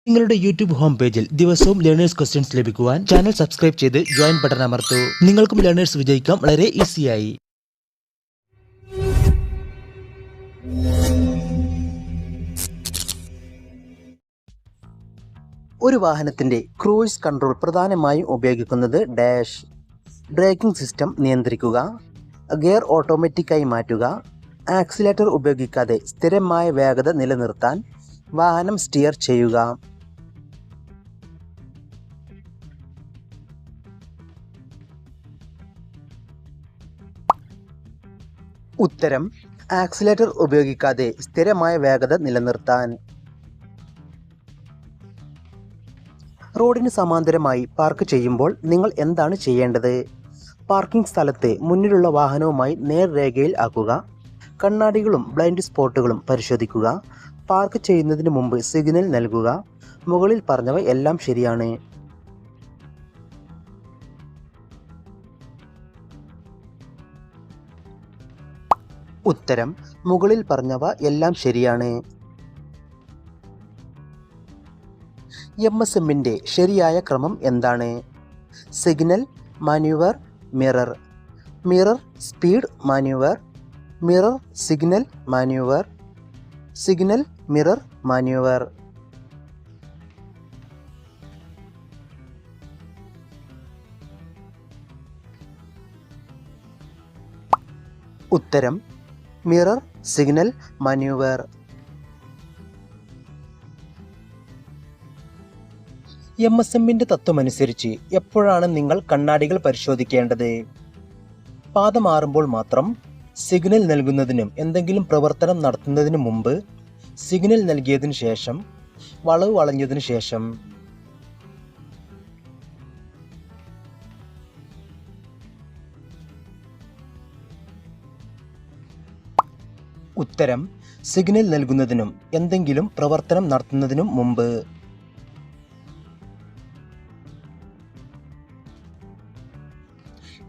നിങ്ങളുടെ YouTube home പേജിൽ ദിവസവും ലേണേഴ്സ് ക്വസ്റ്റ്യൻസ് ലഭിക്കുവാൻ ചാനൽ സബ്സ്ക്രൈബ് ചെയ്ത് ജോയിൻ ബട്ടൺ അമർത്തൂ. നിങ്ങൾക്കും ലേണേഴ്സ് വിജയിക്കാം വളരെ ഈസിയായി. ഒരു വാഹനത്തിന്റെ ക്രൂയിസ് കൺട്രോൾ പ്രധാനമായും ഉപയോഗിക്കുന്നത് ഡാഷ്. ബ്രേക്കിംഗ് സിസ്റ്റം നിയന്ത്രിക്കുക, ഗിയർ ഓട്ടോമാറ്റിക്കായി മാറ്റുക, ആക്സിലേറ്റർ ഉപയോഗിക്കാതെ സ്ഥിരമായ വേഗത നിലനിർത്താൻ വാഹനം സ്റ്റിയർ ചെയ്യുക. ഉത്തരം ആക്സിലേറ്റർ ഉപയോഗിക്കാതെ സ്ഥിരമായ വേഗത നിലനിർത്താൻ. റോഡിന് സമാന്തരമായി പാർക്ക് ചെയ്യുമ്പോൾ നിങ്ങൾ എന്താണ് ചെയ്യേണ്ടത്? പാർക്കിംഗ് സ്ഥലത്ത് മുന്നിലുള്ള വാഹനവുമായി നേർരേഖയിൽ ആക്കുക. കണ്ണാടികളും ബ്ലൈൻഡ് സ്പോട്ടുകളും പരിശോധിക്കുക. പാർക്ക് ചെയ്യുന്നതിന് മുമ്പ് സിഗ്നൽ നൽകുക. മുകളിൽ പറഞ്ഞവ എല്ലാം ശരിയാണ്. ഉത്തരം മുകളിൽ പറഞ്ഞവ എല്ലാം ശരിയാണ്. MSMന്റെ ശരിയായ ക്രമം എന്താണ്? Signal, manoeuvre, mirror. Mirror speed manoeuvre, mirror signal manoeuvre, signal mirror manoeuvre. ഉത്തരം മിറർ സിഗ്നൽ മാന്യുവർ. MSMന്റെ തത്വമനുസരിച്ച് എപ്പോഴാണ് നിങ്ങൾ കണ്ണാടികൾ പരിശോധിക്കേണ്ടത്? പാത മാറുമ്പോൾ മാത്രം, സിഗ്നൽ നൽകുന്നതിനും എന്തെങ്കിലും പ്രവർത്തനം നടത്തുന്നതിനു മുമ്പ്, സിഗ്നൽ നൽകിയതിനു ശേഷം, വളവ് വളഞ്ഞതിനു ശേഷം. ഉത്തരം സിഗ്നൽ നൽകുന്നതിനും എന്തെങ്കിലും പ്രവർത്തനം നടത്തുന്നതിനും മുമ്പ്.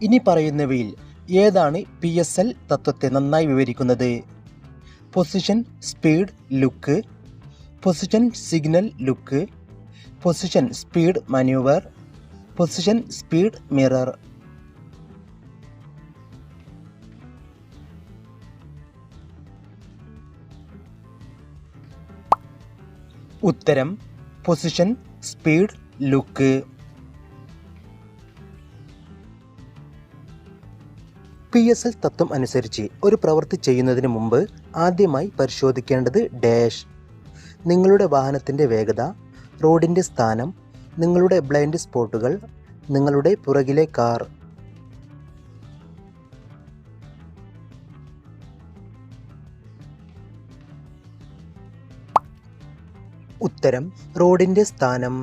ഇനി പറയുന്നവയിൽ ഏതാണ് PSL തത്വത്തെ നന്നായി വിവരിക്കുന്നത്? Position speed look, position signal look, position speed manoeuvre, position speed mirror. ഉത്തരം പൊസിഷൻ സ്പീഡ് ലുക്ക്. PSL തത്വം അനുസരിച്ച് ഒരു പ്രവൃത്തി ചെയ്യുന്നതിന് മുമ്പ് ആദ്യമായി പരിശോധിക്കേണ്ടത് ഡാഷ്. നിങ്ങളുടെ വാഹനത്തിൻ്റെ വേഗത, റോഡിൻ്റെ സ്ഥാനം, നിങ്ങളുടെ ബ്ലൈൻഡ് സ്പോട്ടുകൾ, നിങ്ങളുടെ പുറകിലെ കാർ. ഉത്തരം റോഡിൻ്റെ സ്ഥാനം.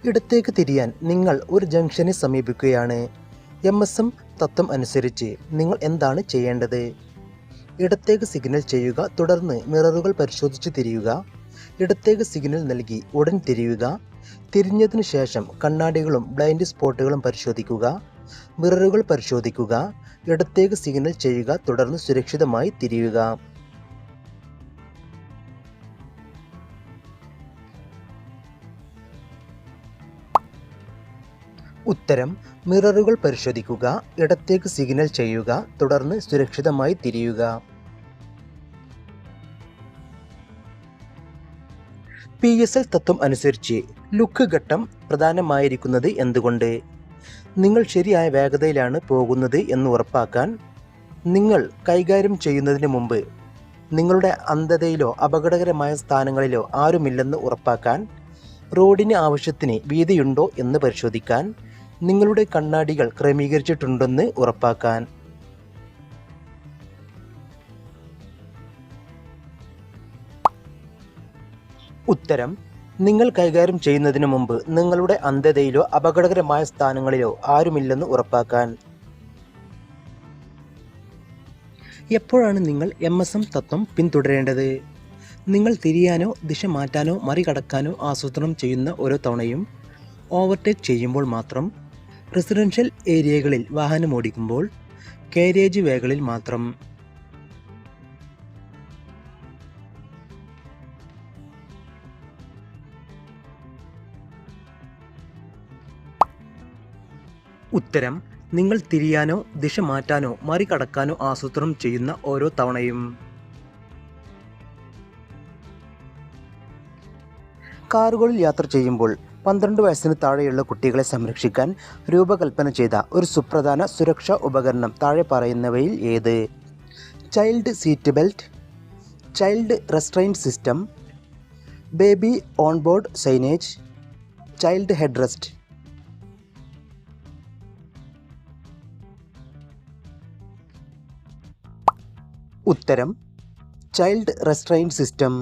ഇടത്തേക്ക് തിരിയാൻ നിങ്ങൾ ഒരു ജംഗ്ഷനെ സമീപിക്കുകയാണ്. MSM തത്വം അനുസരിച്ച് നിങ്ങൾ എന്താണ് ചെയ്യേണ്ടത്? ഇടത്തേക്ക് സിഗ്നൽ ചെയ്യുക, തുടർന്ന് മിററുകൾ പരിശോധിച്ച് തിരിയുക. ഇടത്തേക്ക് സിഗ്നൽ നൽകി ഉടൻ തിരിയുക. തിരിഞ്ഞതിനു ശേഷം കണ്ണാടികളും ബ്ലൈൻഡ് സ്പോട്ടുകളും പരിശോധിക്കുക. മിററുകൾ പരിശോധിക്കുക. ഇടത്തേക്ക് സിഗ്നൽ ചെയ്യുക, തുടർന്ന് സുരക്ഷിതമായി തിരിയുക. ഉത്തരം മിററുകൾ പരിശോധിക്കുക, ഇടത്തേക്ക് സിഗ്നൽ ചെയ്യുക, തുടർന്ന് സുരക്ഷിതമായി തിരിയുക. PSL തത്വം അനുസരിച്ച് ലുക്ക് ഘട്ടം പ്രധാനമായിരിക്കുന്നത് എന്തുകൊണ്ട്? നിങ്ങൾ ശരിയായ വേഗതയിലാണ് പോകുന്നത് എന്ന് ഉറപ്പാക്കാൻ, നിങ്ങൾ കൈകാര്യം ചെയ്യുന്നതിന് മുമ്പ് നിങ്ങളുടെ അന്ധതയിലോ അപകടകരമായ സ്ഥാനങ്ങളിലോ ആരുമില്ലെന്ന് ഉറപ്പാക്കാൻ, റോഡിന് ആവശ്യത്തിന് വീതിയുണ്ടോ എന്ന് പരിശോധിക്കാൻ, നിങ്ങളുടെ കണ്ണാടികൾ ക്രമീകരിച്ചിട്ടുണ്ടെന്ന് ഉറപ്പാക്കാൻ. ഉത്തരം നിങ്ങൾ കൈകാര്യം ചെയ്യുന്നതിന് മുമ്പ് നിങ്ങളുടെ അന്ധതയിലോ അപകടകരമായ സ്ഥാനങ്ങളിലോ ആരുമില്ലെന്ന് ഉറപ്പാക്കാൻ. എപ്പോഴാണ് നിങ്ങൾ MSM തത്വം പിന്തുടരേണ്ടത്? നിങ്ങൾ തിരിയാനോ ദിശ മാറ്റാനോ മറികടക്കാനോ ആസൂത്രണം ചെയ്യുന്ന ഓരോ തവണയും, ഓവർടേക്ക് ചെയ്യുമ്പോൾ മാത്രം, റെസിഡൻഷ്യൽ ഏരിയകളിൽ വാഹനം ഓടിക്കുമ്പോൾ, കാരേജ് വേകളിൽ മാത്രം. ഉത്തരം നിങ്ങൾ തിരിയാനോ ദിശ മാറ്റാനോ മറികടക്കാനോ ആസൂത്രണം ചെയ്യുന്ന ഓരോ തവണയും. കാറുകളിൽ യാത്ര ചെയ്യുമ്പോൾ 12 വയസ്സിന് താഴെയുള്ള കുട്ടികളെ സംരക്ഷിക്കാൻ രൂപകൽപ്പന ചെയ്ത ഒരു സുപ്രധാന സുരക്ഷാ ഉപകരണം താഴെ പറയുന്നവയിൽ ഏത്? Child seat belt, child restraint system, baby onboard signage, child head rest. ഉത്തരം ചൈൽഡ് റെസ്ട്രെയിൻറ്റ് സിസ്റ്റം.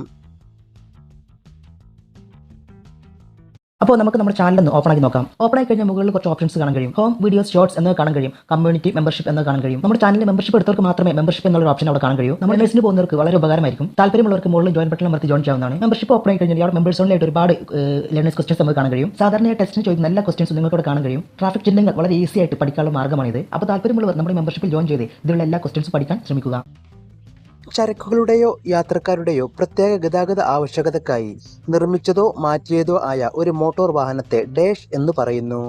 അപ്പോൾ നമുക്ക് നമ്മുടെ ചാനൽ ഒന്ന് ഓപ്പൺ ആക്കി നോക്കാം. ഓപ്പൺ ആയി കഴിഞ്ഞാൽ മുകളിൽ കുറച്ച് ഓപ്ഷൻസ് കാണാൻ കഴിയും. ഹോം, വീഡിയോസ്, ഷോർട്സ് എന്ന് കാണാൻ കഴിയും. കമ്മ്യൂണിറ്റി മെമ്പർഷിപ്പ് എന്ന് കാണാൻ കഴിയും. നമ്മുടെ ചാനലിൽ മെമ്പർഷിപ്പ് എടുത്തവർക്ക് മാത്രമേ മെമ്പർഷിപ്പ് എന്നുള്ള ഓപ്ഷൻ അവിടെ കാണാൻ കഴിയൂ. നമ്മുടെ മെമ്പേഴ്സിന് പോകുന്നവർക്ക് വളരെ ഉപകാരമായിരിക്കും. താല്പര്യമുള്ളവർക്ക് മുകളിൽ ജോയിൻ ബട്ടൺ അമർത്തി ജോയിൻ ചെയ്യാവുന്നതാണ്. മെമ്പർഷിപ്പ് ഓപ്പൺ ആയി കഴിഞ്ഞാൽ അവിടെ മെമ്പേഴ്സ് ഓൺലി ആയിട്ട് ഒരുപാട് ലേണേഴ്സ് ക്വസ്റ്റൻസ് നമുക്ക് കാണാൻ കഴിയും. സാധാരണ ടെസ്റ്റിന് ചോദിക്കുന്ന എല്ലാ ക്വസ്റ്റൻസും നിങ്ങൾക്ക് കാണാൻ കഴിയും. ട്രാഫിക് ചിഹ്നങ്ങൾ വളരെ ഈസി ആയിട്ട് പഠിക്കാനുള്ള മാർഗ്ഗമാണിത്. അപ്പോൾ താല്പര്യമുള്ളവർ നമ്മുടെ മെമ്പർഷിപ്പിൽ ജോയിൻ ചെയ്ത് ഇതിലുള്ള എല്ലാ ക്വസ്റ്റൻസും പഠിക്കാൻ ശ്രമിക്കുക. ചരക്കുകളുടെയോ യാത്രക്കാരുടെയോ പ്രത്യേക ഗതാഗത ആവശ്യകതയ്ക്കായി നിർമ്മിച്ചതോ മാറ്റിയതോ ആയ ഒരു മോട്ടോർ വാഹനത്തെ ഡാഷ് എന്ന് പറയുന്നു?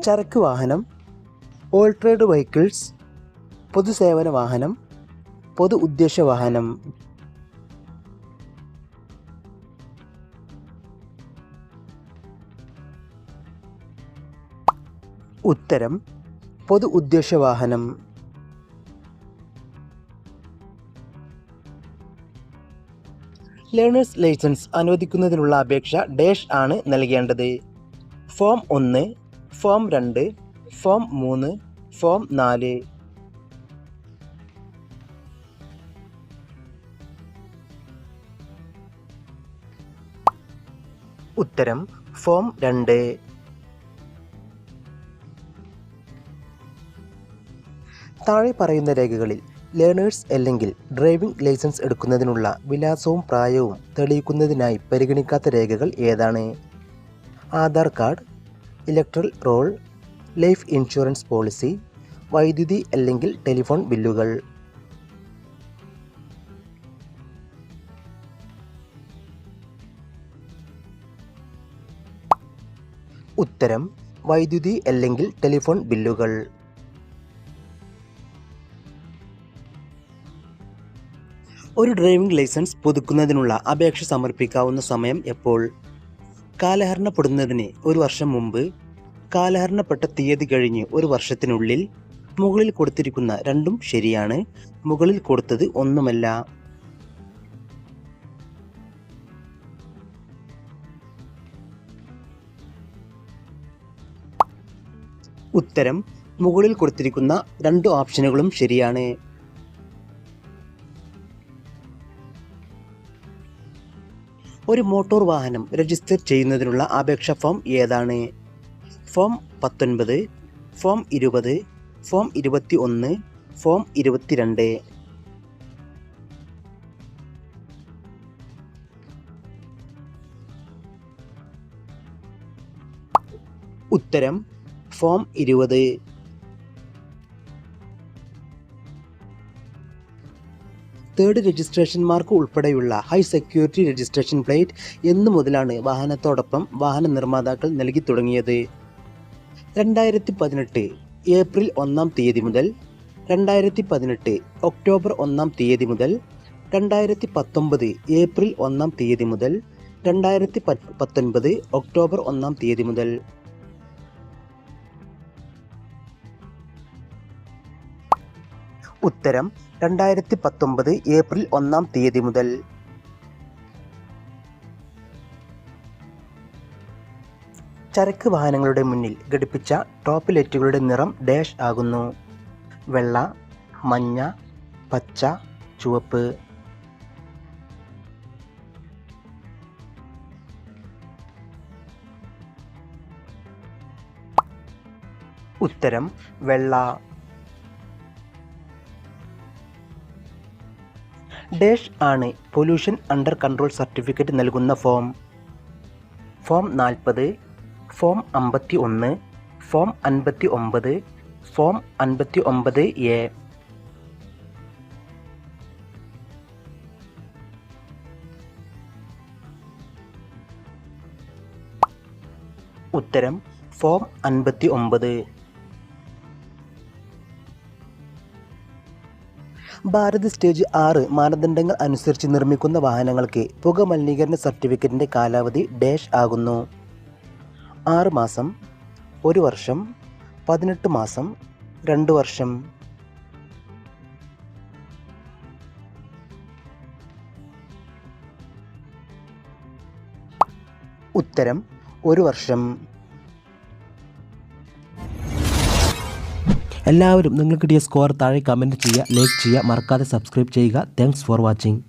ചരക്ക് വാഹനം, ഓൾ ട്രേഡ് വെഹിക്കിൾസ്, പൊതുസേവന വാഹനം, പൊതു ഉദ്ദേശ വാഹനം. ഉത്തരം പൊതു ഉദ്ദേശ വാഹനം. ലേണേഴ്സ് ലൈസൻസ് അനുവദിക്കുന്നതിനുള്ള അപേക്ഷ ഡാഷ് ആണ് നൽകേണ്ടത്? Form 1, form 2, form 3, form 4. ഉത്തരം ഫോം 2. താഴെ പറയുന്ന രേഖകളിൽ ലേണേഴ്സ് അല്ലെങ്കിൽ ഡ്രൈവിംഗ് ലൈസൻസ് എടുക്കുന്നതിനുള്ള വിലാസവും പ്രായവും തെളിയിക്കുന്നതിനായി പരിഗണിക്കാത്ത രേഖകൾ ഏതാണ്? Aadhaar card, electoral roll, life insurance policy, വൈദ്യുതി അല്ലെങ്കിൽ ടെലിഫോൺ ബില്ലുകൾ. ഉത്തരം വൈദ്യുതി അല്ലെങ്കിൽ ടെലിഫോൺ ബില്ലുകൾ. ഒരു ഡ്രൈവിംഗ് ലൈസൻസ് പുതുക്കുന്നതിനുള്ള അപേക്ഷ സമർപ്പിക്കാവുന്ന സമയം എപ്പോൾ? കാലഹരണപ്പെടുന്നതിന് 1 വർഷം മുമ്പ്, കാലഹരണപ്പെട്ട തീയതി കഴിഞ്ഞ് 1 വർഷത്തിനുള്ളിൽ. മുകളിൽ കൊടുത്തിരിക്കുന്ന രണ്ടും ശരിയാണ്. മുകളിൽ കൊടുത്തത് ഒന്നുമല്ല. ഉത്തരം മുകളിൽ കൊടുത്തിരിക്കുന്ന 2 ഓപ്ഷനുകളും ശരിയാണ്. ഒരു മോട്ടോർ വാഹനം രജിസ്റ്റർ ചെയ്യുന്നതിനുള്ള അപേക്ഷ ഫോം ഏതാണ്? Form 19, form 20, form 21, form 22. ഉത്തരം ഫോം 20. തേർഡ് രജിസ്ട്രേഷൻ മാർക്ക് ഉൾപ്പെടെയുള്ള ഹൈ സെക്യൂരിറ്റി രജിസ്ട്രേഷൻ പ്ലേറ്റ് എന്നു മുതലാണ് വാഹനത്തോടൊപ്പം വാഹന നിർമ്മാതാക്കൾ നൽകി തുടങ്ങിയത്? 2018 ഏപ്രിൽ 1-ാം തീയതി മുതൽ, 2018 ഒക്ടോബർ 1-ാം തീയതി മുതൽ, 2019 ഏപ്രിൽ 1-ാം തീയതി മുതൽ, 2019 ഒക്ടോബർ 1-ാം തീയതി മുതൽ. ഉത്തരം 2019 ഏപ്രിൽ 1-ാം തീയതി മുതൽ. ചരക്ക് വാഹനങ്ങളുടെ മുന്നിൽ ഘടിപ്പിച്ച ടോപ്പ് ലൈറ്റുകളുടെ നിറം ഡാഷ് ആകുന്നു? വെള്ള, മഞ്ഞ, പച്ച, ചുവപ്പ്. ഉത്തരം വെള്ള. ഡാഷ് ആണ് പൊല്യൂഷൻ അണ്ടർ കൺട്രോൾ സർട്ടിഫിക്കറ്റ് നൽകുന്ന form? Form 40, form 51, form 59, form 59A. ഉത്തരം ഫോം 59. ഭാരത് സ്റ്റേജ് 6 മാനദണ്ഡങ്ങൾ അനുസരിച്ച് നിർമ്മിക്കുന്ന വാഹനങ്ങൾക്ക് പുക മലിനീകരണ സർട്ടിഫിക്കറ്റിൻ്റെ കാലാവധി ഡാഷ് ആകുന്നു. 6 മാസം, 1 വർഷം, 18 മാസം, 2 വർഷം. ഉത്തരം 1 വർഷം. എല്ലാവരും നിങ്ങൾക്ക് കിട്ടിയ സ്കോർ താഴെ കമൻറ്റ് ചെയ്യുക, ലൈക്ക് ചെയ്യുക, മറക്കാതെ സബ്സ്ക്രൈബ് ചെയ്യുക. Thanks for watching.